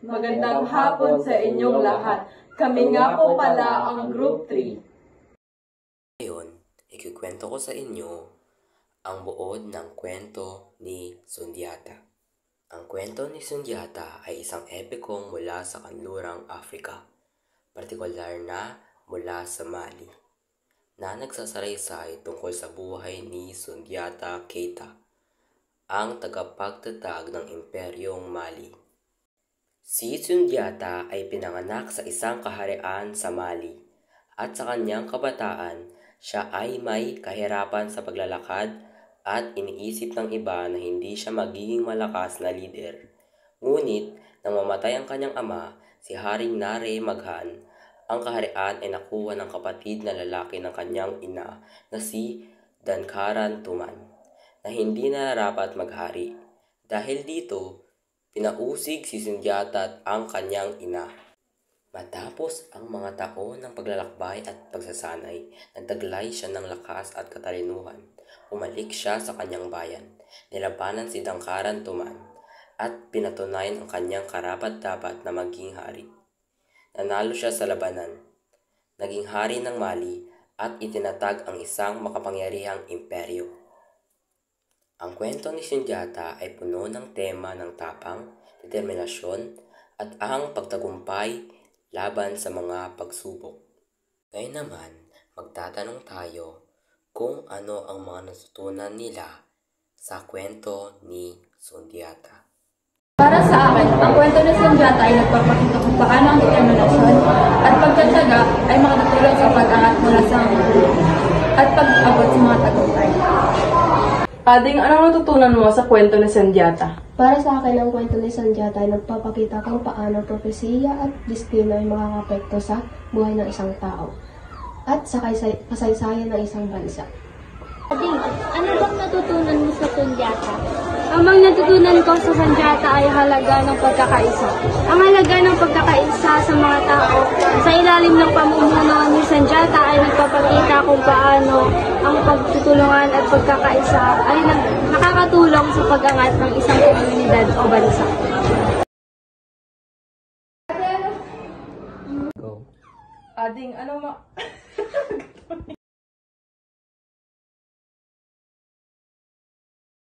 Magandang hapon sa inyong lahat. Kami nga po pala ang Group 3. Ngayon, ikikwento ko sa inyo ang buod ng kwento ni Sundiata. Ang kwento ni Sundiata ay isang epikong mula sa kanlurang Afrika, partikular na mula sa Mali, na nagsasaraysay tungkol sa buhay ni Sundiata Keita, ang tagapagtatag ng Imperyong Mali. Si Sundiata ay pinanganak sa isang kaharian sa Mali at sa kanyang kabataan, siya ay may kahirapan sa paglalakad at iniisip ng iba na hindi siya magiging malakas na lider. Ngunit nang mamatay ang kanyang ama, si Haring Nare Maghan, ang kaharian ay nakuha ng kapatid na lalaki ng kanyang ina na si Dankaran Tuman, na hindi nararapat maghari. Dahil dito, pinausig si Sundiata at ang kanyang ina. Matapos ang mga taon ng paglalakbay at pagsasanay, nagtaglay siya ng lakas at katalinuhan. Umalik siya sa kanyang bayan, nilabanan si Dankaran Tuman, at pinatunayan ang kanyang karapat-dapat na maging hari. Nanalo siya sa labanan, naging hari ng Mali at itinatag ang isang makapangyarihang imperyo. Ang kwento ni Sundiata ay puno ng tema ng tapang, determinasyon, at ang pagtagumpay laban sa mga pagsubok. Ngayon naman, magtatanong tayo kung ano ang mga natutunan nila sa kwento ni Sundiata. Para sa akin, ang kwento ni Sundiata ay nagpapakita kung paano ang determinasyon at pagtsatsaga ay makatutulong sa pag-angat mula sa hanggang at pag-abot sa mga tagumpay. Ading, anong natutunan mo sa kwento ni Sundiata? Para sa akin, ang kwento ni Sundiata ay nagpapakita kung paano propesiya at destino ay makakapekto sa buhay ng isang tao at sa kasaysayan ng isang bansa. Ading, ano bang natutunan mo sa Sundiata? Ang mga natutunan ko sa Sundiata ay halaga ng pagkakaisa. Ang halaga ng pagkakaisa sa mga tao sa ilalim ng pamumuno ni Sundiata ay nagpapakita kung paano ang pagtutulungan at pagkakaisa ay nakakatulong sa pag-angat ng isang komunidad o bansa. Go. Ading, ano